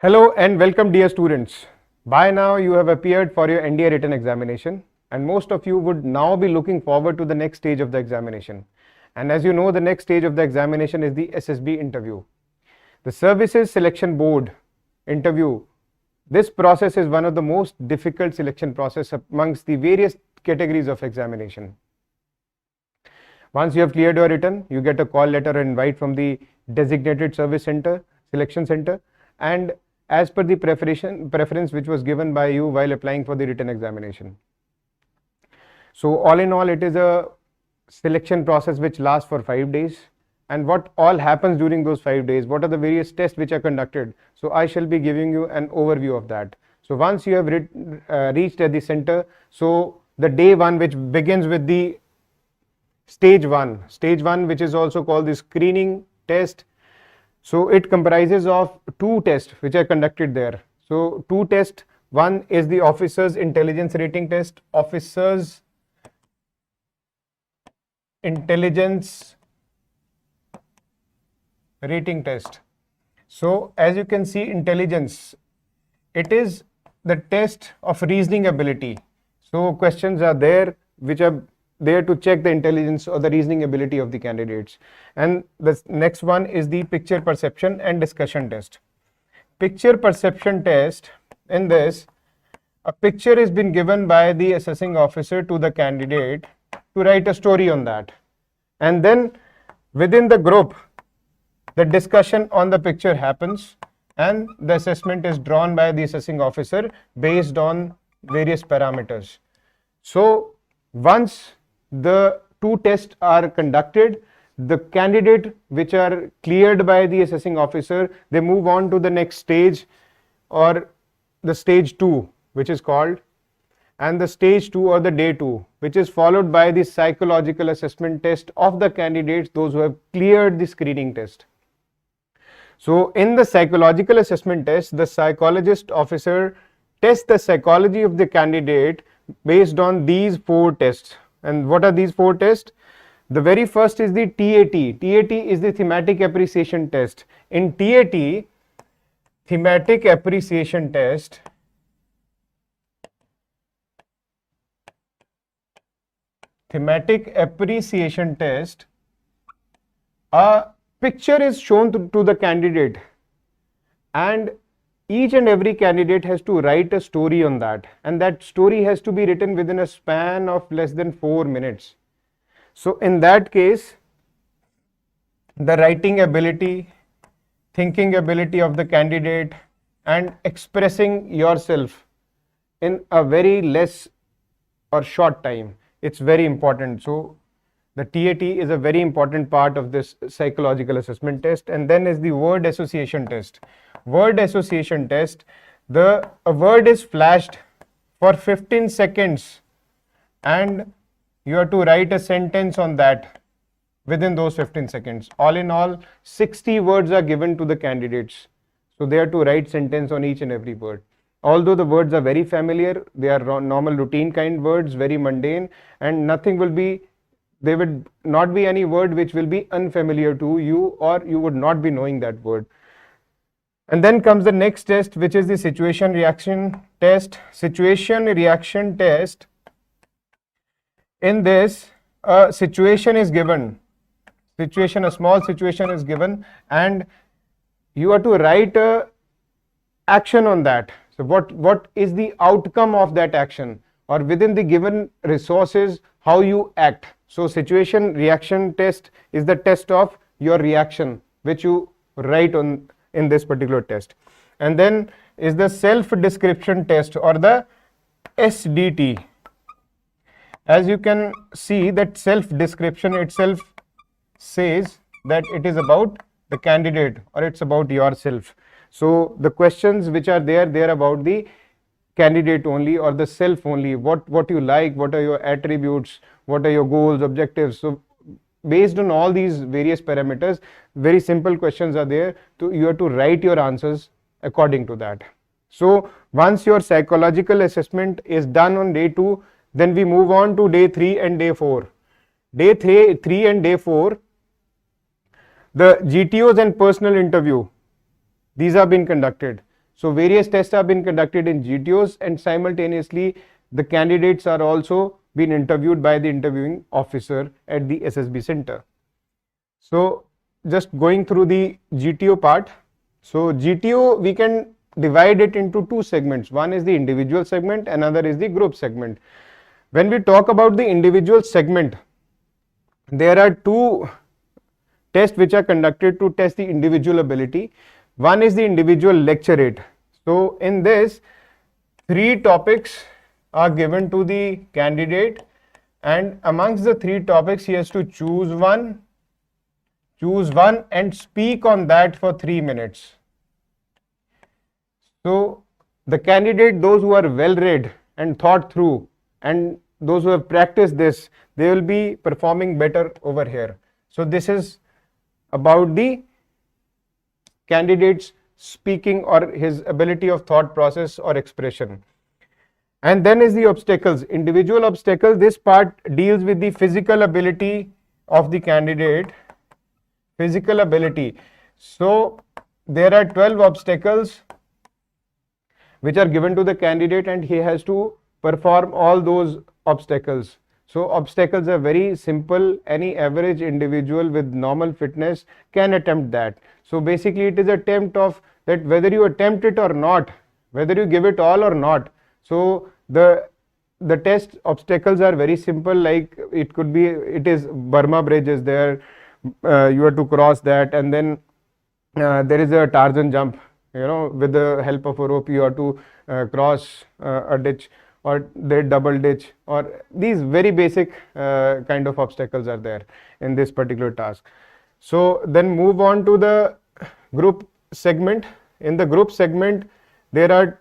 Hello and welcome, dear students. By now you have appeared for your NDA written examination, and most of you would now be looking forward to the next stage of the examination. And as you know, the next stage of the examination is the SSB interview. The Services Selection Board interview. This process is one of the most difficult selection process amongst the various categories of examination. Once you have cleared your written, you get a call letter or invite from the designated service center, selection center, and as per the preference which was given by you while applying for the written examination. So all in all, it is a selection process which lasts for 5 days. And what all happens during those 5 days, what are the various tests which are conducted? So I shall be giving you an overview of that. So once you have reached at the center, so the day one, which begins with the stage one which is also called the screening test. So it comprises of 2 tests which are conducted there. So 2 tests, one is the officer's intelligence rating test, officer's intelligence rating test. So as you can see, intelligence, it is the test of reasoning ability. So questions are there which are there to check the intelligence or the reasoning ability of the candidates. And the next one is the picture perception and discussion test. Picture perception test, in this, a picture is been given by the assessing officer to the candidate to write a story on that. And then within the group, the discussion on the picture happens and the assessment is drawn by the assessing officer based on various parameters. So once the 2 tests are conducted, the candidate which are cleared by the assessing officer, they move on to the next stage, or the stage 2 which is called, and the stage 2 or the day 2, which is followed by the psychological assessment test of the candidates, those who have cleared the screening test. So in the psychological assessment test, the psychologist officer tests the psychology of the candidate based on these 4 tests. And what are these 4 tests? The very first is the TAT. TAT is the thematic appreciation test. In TAT, thematic appreciation test, a picture is shown to the candidate, and each and every candidate has to write a story on that, and that story has to be written within a span of less than 4 minutes. So in that case, the writing ability, thinking ability of the candidate, and expressing yourself in a very less or short time, it's very important. So the TAT is a very important part of this psychological assessment test. And then is the word association test. Word association test, a word is flashed for 15 seconds and you have to write a sentence on that within those 15 seconds. All in all, 60 words are given to the candidates. So they have to write sentence on each and every word. Although the words are very familiar, they are normal routine kind words, very mundane, and there would not be any word which will be unfamiliar to you, or you would not be knowing that word. And then comes the next test, which is the situation reaction test. Situation reaction test. In this, a situation is given. A small situation is given, and you have to write a action on that. So what is the outcome of that action, or within the given resources, how you act. So situation reaction test is the test of your reaction which you write on in this particular test. And then is the self description test, or the SDT. As you can see, that self description itself says that it is about the candidate, or it's about yourself. So the questions which are there, they are about the candidate only, or the self only. What you like, what are your attributes, what are your goals, objectives. So based on all these various parameters, very simple questions are there. So you have to write your answers according to that. So once your psychological assessment is done on day 2, then we move on to day 3 and day 4. Day 3 and day 4, the GTOs and personal interview, these have been conducted. So various tests have been conducted in GTOs, and simultaneously the candidates are also being interviewed by the interviewing officer at the SSB center. So just going through the GTO part. So GTO, we can divide it into two segments. One is the individual segment, another is the group segment. When we talk about the individual segment, there are two tests which are conducted to test the individual ability. One is the individual lecture rate. So in this, 3 topics are given to the candidate, and amongst the 3 topics he has to choose one and speak on that for 3 minutes. So the candidate, those who are well read and thought through, and those who have practiced this, they will be performing better over here. So this is about the candidate's speaking or his ability of thought process or expression. And then is the obstacles, individual obstacles. This part deals with the physical ability of the candidate, physical ability. So there are 12 obstacles which are given to the candidate, and he has to perform all those obstacles. So obstacles are very simple. Any average individual with normal fitness can attempt that. So basically it is an attempt of that, whether you attempt it or not, whether you give it all or not. So the test obstacles are very simple, like it could be, it is Burma Bridge is there, you have to cross that, and then there is a Tarzan jump, with the help of a rope you have to cross a ditch, or the double ditch, or these very basic kind of obstacles are there in this particular task. So then move on to the group segment. In the group segment, there are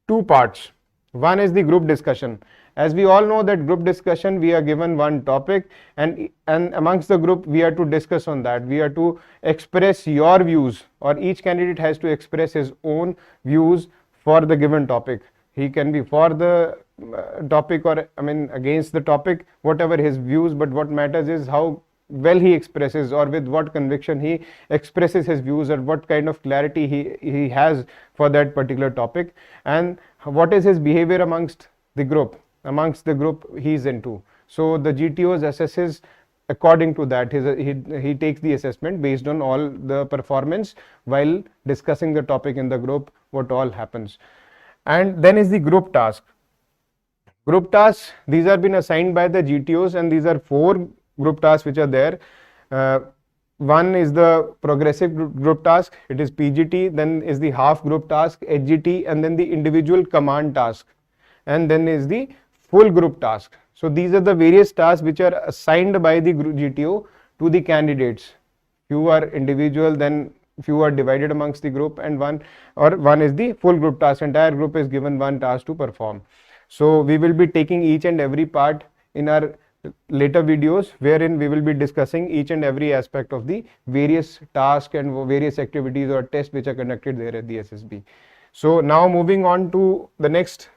2 parts. One is the group discussion. As we all know that group discussion, we are given one topic, and amongst the group we are to discuss on that. We are to express your views, or each candidate has to express his own views for the given topic. He can be for the topic or against the topic, whatever his views, but what matters is how well he expresses, or with what conviction he expresses his views, or what kind of clarity he has for that particular topic, and what is his behavior amongst the group he is into. So the GTOs assesses according to that. He takes the assessment based on all the performance while discussing the topic in the group, what all happens. And then is the group task. Group tasks, these are been assigned by the GTOs, and these are 4 group tasks which are there. One is the progressive group task, it is PGT, then is the half group task, HGT, and then the individual command task, and then is the full group task. So these are the various tasks which are assigned by the GTO to the candidates. Few are individual, then few are divided amongst the group, and one is the full group task. Entire group is given one task to perform. So we will be taking each and every part in our later videos, wherein we will be discussing each and every aspect of the various tasks and various activities or tests which are conducted there at the SSB. So now moving on to the next,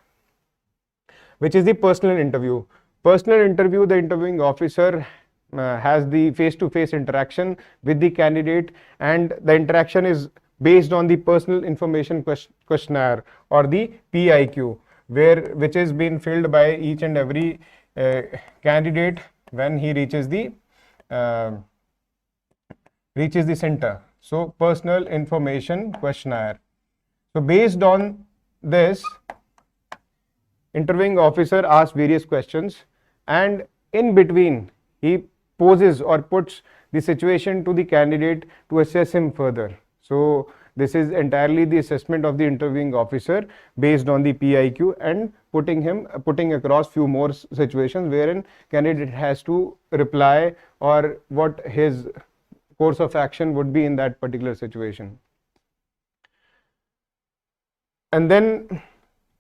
which is the personal interview. Personal interview, the interviewing officer has the face-to-face interaction with the candidate, and the interaction is based on the personal information questionnaire, or the PIQ, which is being filled by each and every candidate when he reaches the center. So personal information questionnaire. So based on this, interviewing officer asks various questions, and in between he poses or puts the situation to the candidate to assess him further. So this is entirely the assessment of the interviewing officer based on the PIQ, and putting across few more situations wherein candidate has to reply, or what his course of action would be in that particular situation. And then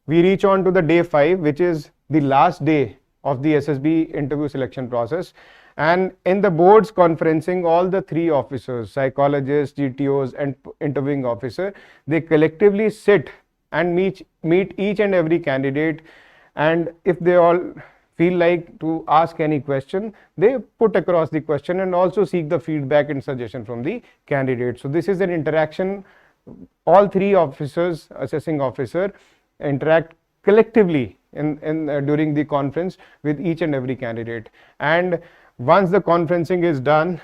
we reach on to the day 5, which is the last day of the SSB interview selection process. And in the board's conferencing, all the 3 officers, psychologists, GTOs, and interviewing officer, they collectively sit and meet each and every candidate, and if they all feel like to ask any question, they put across the question and also seek the feedback and suggestion from the candidate. So this is an interaction all three officers, assessing officer, interact collectively during the conference with each and every candidate. And once the conferencing is done,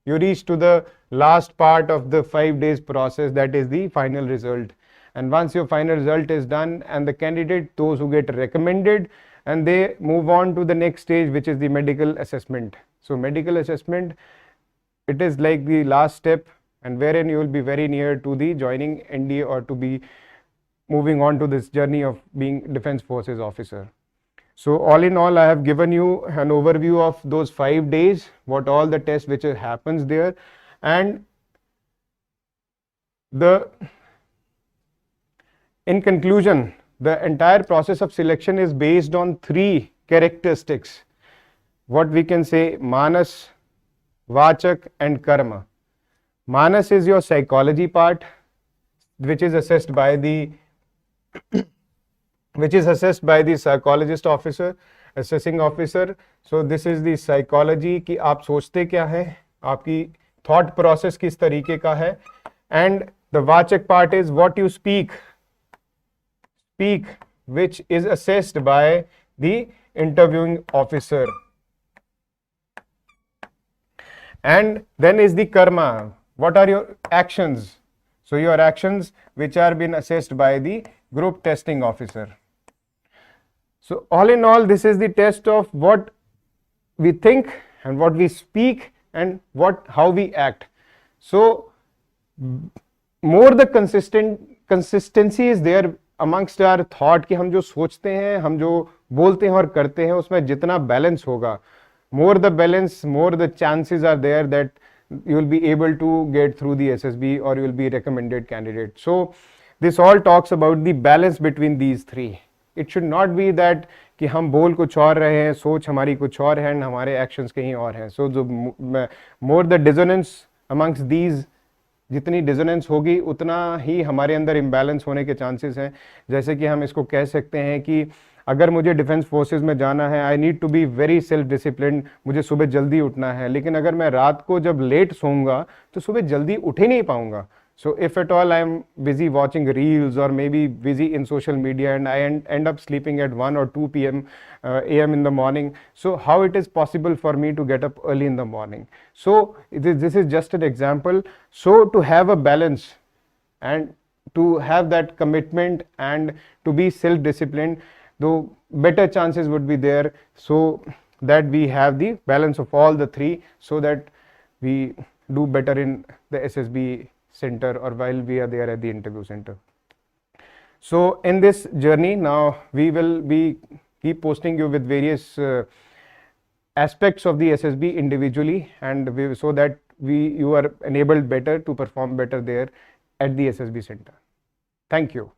you reach to the last part of the 5 days process, that is the final result. And once your final result is done, and the candidate, those who get recommended, and they move on to the next stage, which is the medical assessment. So medical assessment, it is like the last step, and wherein you will be very near to the joining NDA or to be moving on to this journey of being Defense Forces officer. So all in all, I have given you an overview of those 5 days, what all the tests which happens there, and in conclusion, the entire process of selection is based on 3 characteristics. What we can say, Manas, Vachak and Karma. Manas is your psychology part, which is assessed by the psychologist officer, assessing officer. So this is the psychology कि आप सोचते क्या है, आपकी thought process किस तरीके का है. And the Vachak part is what you speak, which is assessed by the interviewing officer. And then is the Karma. What are your actions? So your actions which are been assessed by the group testing officer. So all in all, this is the test of what we think and what we speak and how we act. So more the consistency is there amongst our thought कि हम जो सोचते हैं, हम जो बोलते हैं और करते हैं, उसमें जितना बैलेंस होगा, more the balance, more the chances are there that you will be able to get through the SSB or you will be recommended candidate. So this all talks about the balance between these 3. It should not be that कि हम बोल कुछ और रहे हैं, सोच हमारी कुछ और है, हमारे actions कहीं और हैं. So जो more the dissonance amongst these, जितनी डिजोनेंस होगी उतना ही हमारे अंदर इम्बैलेंस होने के चांसेस हैं. जैसे कि हम इसको कह सकते हैं कि अगर मुझे डिफेंस फोर्सेस में जाना है, I need to be very self discipline, मुझे सुबह जल्दी उठना है, लेकिन अगर मैं रात को जब लेट सोऊंगा तो सुबह जल्दी उठ ही नहीं पाऊंगा. So if at all I am busy watching reels or maybe busy in social media and I end up sleeping at 1 or 2 p.m. a.m. in the morning, so how it is possible for me to get up early in the morning? So this is just an example. So to have a balance and to have that commitment and to be self-disciplined, though better chances would be there, so that we have the balance of all the 3, so that we do better in the SSB center or while we are there at the interview center. So in this journey now we will be keep posting you with various aspects of the SSB individually, and so that you are enabled better to perform better there at the SSB center. Thank you.